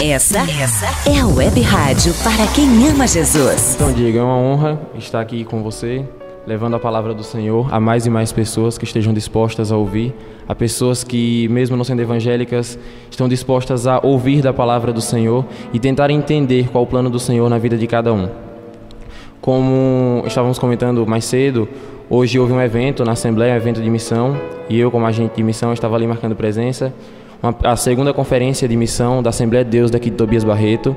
Essa é a Web Rádio para quem ama Jesus. Então, Diego, é uma honra estar aqui com você, levando a palavra do Senhor a mais e mais pessoas que estejam dispostas a ouvir, a pessoas que, mesmo não sendo evangélicas, estão dispostas a ouvir da palavra do Senhor e tentar entender qual o plano do Senhor na vida de cada um. Como estávamos comentando mais cedo, hoje houve um evento na Assembleia, um evento de missão, e eu, como agente de missão, estava ali marcando presença. A segunda conferência de missão da Assembleia de Deus daqui de Tobias Barreto.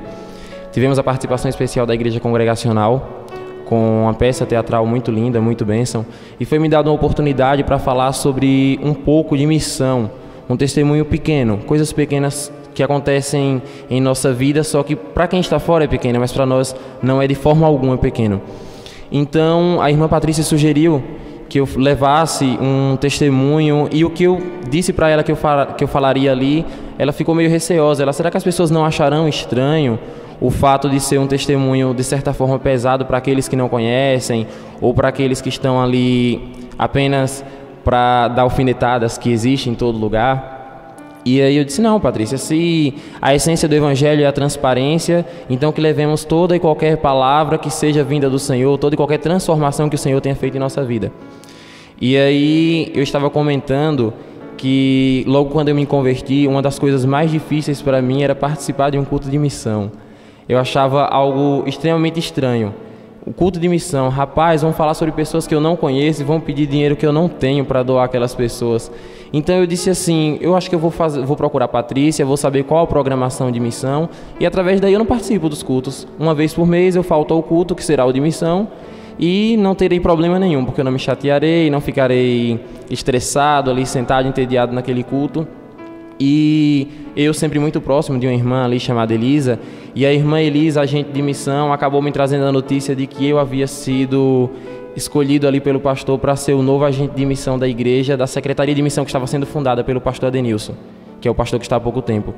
Tivemos a participação especial da Igreja Congregacional, com uma peça teatral muito linda, muito bênção, e foi me dada uma oportunidade para falar sobre um pouco de missão, um testemunho pequeno, coisas pequenas que acontecem em nossa vida, só que para quem está fora é pequena, mas para nós não é de forma alguma pequeno. Então a irmã Patrícia sugeriu que eu levasse um testemunho, e o que eu disse para ela que eu falaria ali, ela ficou meio receosa. Será que as pessoas não acharão estranho o fato de ser um testemunho de certa forma pesado para aqueles que não conhecem, ou para aqueles que estão ali apenas para dar alfinetadas que existem em todo lugar? E aí eu disse, não, Patrícia, se a essência do Evangelho é a transparência, então que levemos toda e qualquer palavra que seja vinda do Senhor, toda e qualquer transformação que o Senhor tenha feito em nossa vida. E aí eu estava comentando que logo quando eu me converti, uma das coisas mais difíceis para mim era participar de um culto de missão. Eu achava algo extremamente estranho. O culto de missão, rapaz, vão falar sobre pessoas que eu não conheço e vão pedir dinheiro que eu não tenho para doar aquelas pessoas. Então eu disse assim, eu acho que eu vou procurar a Patrícia, vou saber qual a programação de missão, e através daí eu não participo dos cultos. Uma vez por mês eu falto ao culto, que será o de missão, e não terei problema nenhum, porque eu não me chatearei, não ficarei estressado ali, sentado, entediado naquele culto. E eu sempre muito próximo de uma irmã ali chamada Elisa, e a irmã Elisa, agente de missão, acabou me trazendo a notícia de que eu havia sido escolhido ali pelo pastor para ser o novo agente de missão da igreja, da secretaria de missão que estava sendo fundada pelo pastor Adenilson, que é o pastor que está há pouco tempo.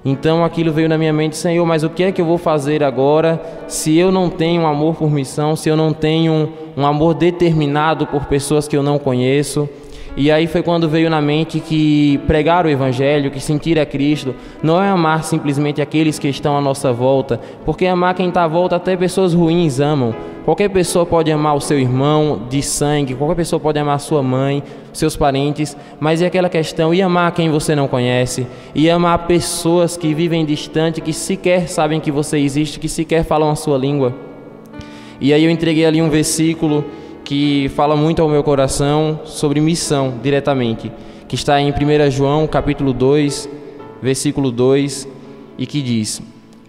Então aquilo veio na minha mente, Senhor, mas o que é que eu vou fazer agora se eu não tenho um amor por missão, se eu não tenho um amor determinado por pessoas que eu não conheço? E aí foi quando veio na mente que pregar o Evangelho, que sentir a Cristo, não é amar simplesmente aqueles que estão à nossa volta, porque amar quem está à volta até pessoas ruins amam. Qualquer pessoa pode amar o seu irmão de sangue, qualquer pessoa pode amar a sua mãe, seus parentes, mas é aquela questão, e amar quem você não conhece, e amar pessoas que vivem distante, que sequer sabem que você existe, que sequer falam a sua língua. E aí eu entreguei ali um versículo que fala muito ao meu coração sobre missão diretamente, que está em 1 João capítulo 2, versículo 2, e que diz: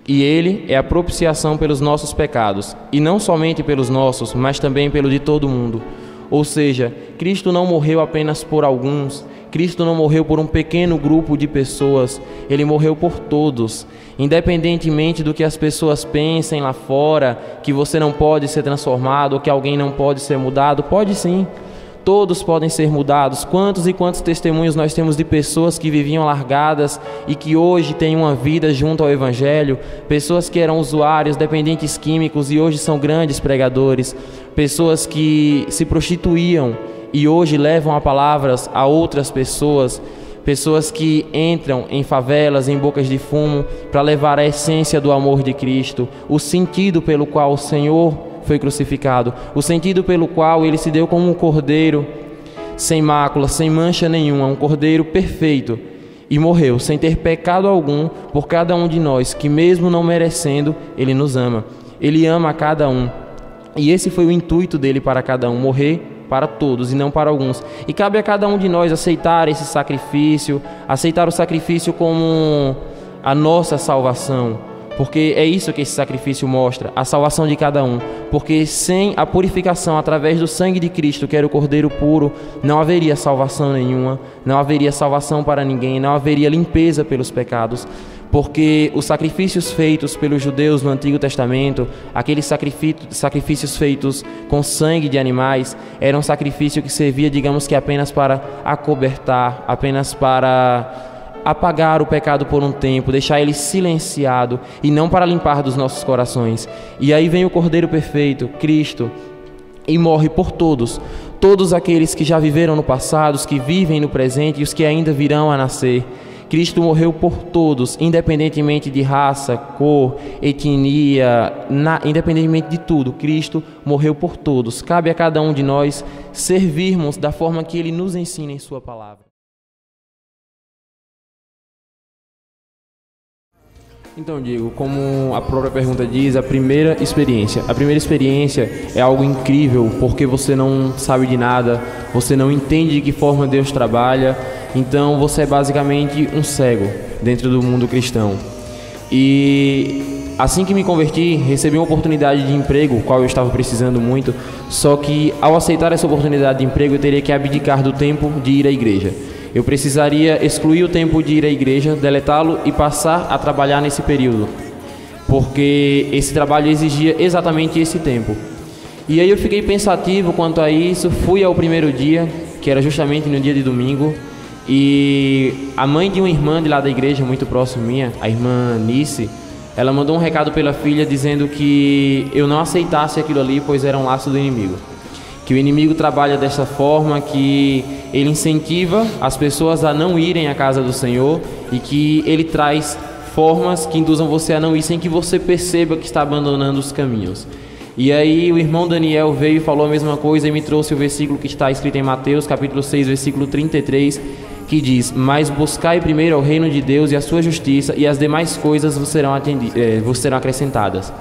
e ele é a propiciação pelos nossos pecados, e não somente pelos nossos, mas também pelo de todo mundo. Ou seja, Cristo não morreu apenas por alguns, Cristo não morreu por um pequeno grupo de pessoas, Ele morreu por todos. Independentemente do que as pessoas pensem lá fora, que você não pode ser transformado, ou que alguém não pode ser mudado, pode sim. Todos podem ser mudados. Quantos e quantos testemunhos nós temos de pessoas que viviam largadas e que hoje têm uma vida junto ao Evangelho, pessoas que eram usuários, dependentes químicos e hoje são grandes pregadores, pessoas que se prostituíam e hoje levam a palavras a outras pessoas, pessoas que entram em favelas, em bocas de fumo, para levar a essência do amor de Cristo, o sentido pelo qual o Senhor foi crucificado, o sentido pelo qual Ele se deu como um cordeiro sem mácula, sem mancha nenhuma, um cordeiro perfeito, e morreu sem ter pecado algum por cada um de nós, que mesmo não merecendo, Ele nos ama. Ele ama a cada um, e esse foi o intuito dele para cada um, morrer para todos e não para alguns. E cabe a cada um de nós aceitar esse sacrifício, aceitar o sacrifício como a nossa salvação, porque é isso que esse sacrifício mostra, a salvação de cada um. Porque sem a purificação através do sangue de Cristo, que era o Cordeiro puro, não haveria salvação nenhuma, não haveria salvação para ninguém, não haveria limpeza pelos pecados. Porque os sacrifícios feitos pelos judeus no Antigo Testamento, aqueles sacrifícios feitos com sangue de animais, eram um sacrifício que servia, digamos que apenas para acobertar, apenas para apagar o pecado por um tempo, deixar ele silenciado, e não para limpar dos nossos corações. E aí vem o Cordeiro perfeito, Cristo, e morre por todos, todos aqueles que já viveram no passado, os que vivem no presente e os que ainda virão a nascer. Cristo morreu por todos, independentemente de raça, cor, etnia, independentemente de tudo. Cristo morreu por todos. Cabe a cada um de nós servirmos da forma que Ele nos ensina em Sua palavra. Então, Diego, como a própria pergunta diz, a primeira experiência é algo incrível, porque você não sabe de nada, você não entende de que forma Deus trabalha, então você é basicamente um cego dentro do mundo cristão. E assim que me converti, recebi uma oportunidade de emprego, qual eu estava precisando muito, só que ao aceitar essa oportunidade de emprego eu teria que abdicar do tempo de ir à igreja. Eu precisaria excluir o tempo de ir à igreja, deletá-lo e passar a trabalhar nesse período, porque esse trabalho exigia exatamente esse tempo. E aí eu fiquei pensativo quanto a isso, fui ao primeiro dia, que era justamente no dia de domingo, e a mãe de uma irmã de lá da igreja, muito próximo minha, a irmã Nice, ela mandou um recado pela filha dizendo que eu não aceitasse aquilo ali, pois era um laço do inimigo. Que o inimigo trabalha dessa forma, que ele incentiva as pessoas a não irem à casa do Senhor e que ele traz formas que induzam você a não ir sem que você perceba que está abandonando os caminhos. E aí o irmão Daniel veio e falou a mesma coisa e me trouxe o versículo que está escrito em Mateus, capítulo 6, versículo 33, que diz: mas buscai primeiro o reino de Deus e a sua justiça, e as demais coisas vos serão acrescentadas.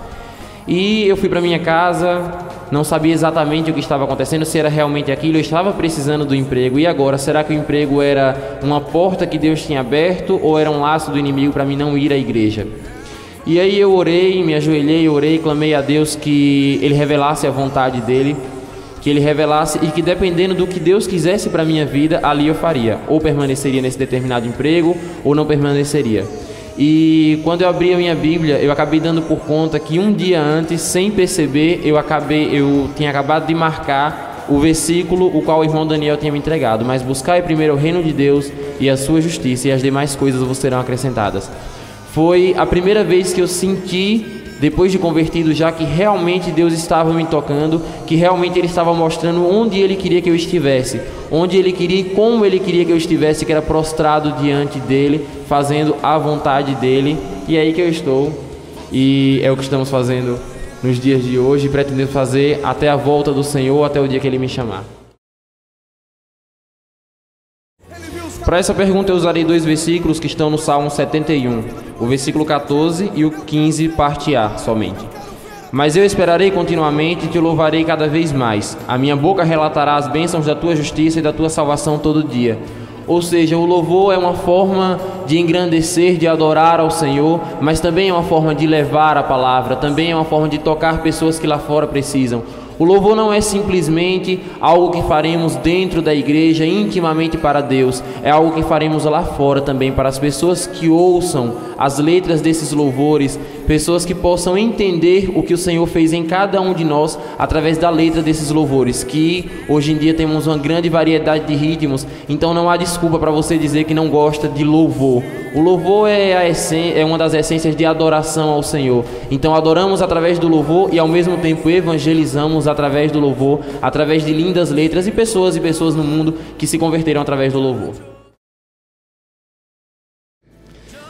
E eu fui para minha casa, não sabia exatamente o que estava acontecendo, se era realmente aquilo. Eu estava precisando do emprego, e agora, será que o emprego era uma porta que Deus tinha aberto ou era um laço do inimigo para mim não ir à igreja? E aí eu orei, me ajoelhei, orei, clamei a Deus que Ele revelasse a vontade dEle, que Ele revelasse, e que dependendo do que Deus quisesse para a minha vida, ali eu faria, ou permaneceria nesse determinado emprego ou não permaneceria. E quando eu abri a minha Bíblia, eu acabei dando por conta que um dia antes, sem perceber, eu tinha acabado de marcar o versículo o qual o irmão Daniel tinha me entregado: mas buscai primeiro o reino de Deus e a sua justiça, e as demais coisas vos serão acrescentadas. Foi a primeira vez que eu senti, depois de convertido já, que realmente Deus estava me tocando, que realmente Ele estava mostrando onde Ele queria que eu estivesse, onde Ele queria e como Ele queria que eu estivesse, que era prostrado diante dEle, fazendo a vontade dEle. E é aí que eu estou, e é o que estamos fazendo nos dias de hoje, pretendendo fazer até a volta do Senhor, até o dia que Ele me chamar. Para essa pergunta eu usarei dois versículos que estão no Salmo 71, o versículo 14 e o 15, parte A, somente. Mas eu esperarei continuamente e te louvarei cada vez mais. A minha boca relatará as bênçãos da tua justiça e da tua salvação todo dia. Ou seja, o louvor é uma forma de engrandecer, de adorar ao Senhor, mas também é uma forma de levar a palavra, também é uma forma de tocar pessoas que lá fora precisam. O louvor não é simplesmente algo que faremos dentro da igreja, intimamente para Deus. É algo que faremos lá fora também, para as pessoas que ouçam as letras desses louvores, pessoas que possam entender o que o Senhor fez em cada um de nós através da letra desses louvores, que hoje em dia temos uma grande variedade de ritmos, então não há desculpa para você dizer que não gosta de louvor. O louvor é uma das essências de adoração ao Senhor. Então adoramos através do louvor e ao mesmo tempo evangelizamos através do louvor, através de lindas letras e pessoas no mundo que se converteram através do louvor.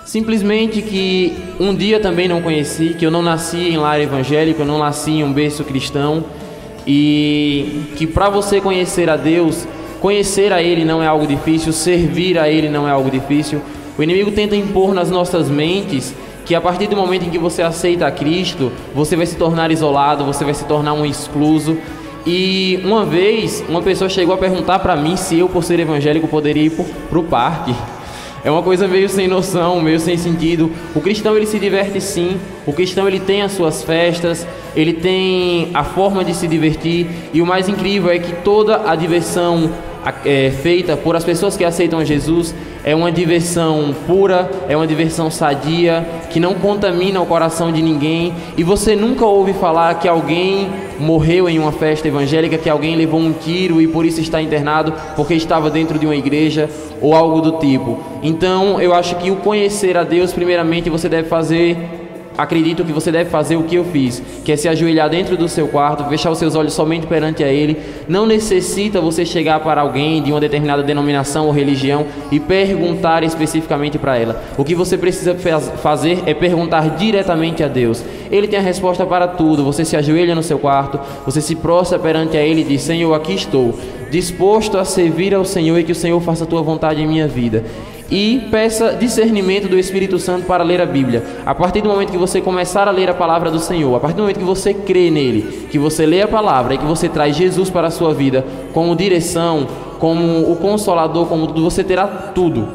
Simplesmente que um dia também não conheci, que eu não nasci em lar evangélico, eu não nasci em um berço cristão, e que para você conhecer a Deus, conhecer a Ele não é algo difícil, servir a Ele não é algo difícil. O inimigo tenta impor nas nossas mentes que a partir do momento em que você aceita a Cristo, você vai se tornar isolado, você vai se tornar um excluso. E uma vez, uma pessoa chegou a perguntar para mim se eu, por ser evangélico, poderia ir para o parque. É uma coisa meio sem noção, meio sem sentido. O cristão, ele se diverte sim. O cristão, ele tem as suas festas, ele tem a forma de se divertir. E o mais incrível é que toda a diversão feita por as pessoas que aceitam Jesus é uma diversão pura, é uma diversão sadia, que não contamina o coração de ninguém. E você nunca ouve falar que alguém morreu em uma festa evangélica, que alguém levou um tiro e por isso está internado porque estava dentro de uma igreja ou algo do tipo. Então eu acho que o conhecer a Deus, primeiramente você deve fazer acredito que você deve fazer o que eu fiz, que é se ajoelhar dentro do seu quarto, fechar os seus olhos somente perante a Ele. Não necessita você chegar para alguém de uma determinada denominação ou religião e perguntar especificamente para ela. O que você precisa fazer é perguntar diretamente a Deus. Ele tem a resposta para tudo. Você se ajoelha no seu quarto, você se prostra perante a Ele e diz: Senhor, aqui estou, disposto a servir ao Senhor e que o Senhor faça a tua vontade em minha vida. E peça discernimento do Espírito Santo para ler a Bíblia. A partir do momento que você começar a ler a palavra do Senhor, a partir do momento que você crê nele, que você lê a palavra e que você traz Jesus para a sua vida como direção, como o Consolador, como tudo, você terá tudo,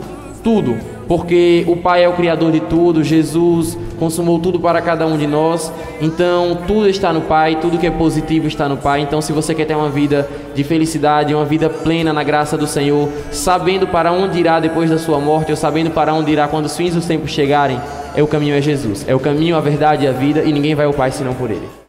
porque o Pai é o Criador de tudo, Jesus consumou tudo para cada um de nós, então tudo está no Pai, tudo que é positivo está no Pai. Então se você quer ter uma vida de felicidade, uma vida plena na graça do Senhor, sabendo para onde irá depois da sua morte, ou sabendo para onde irá quando os fins dos tempos chegarem, o caminho é Jesus, é o caminho, a verdade e a vida, e ninguém vai ao Pai senão por Ele.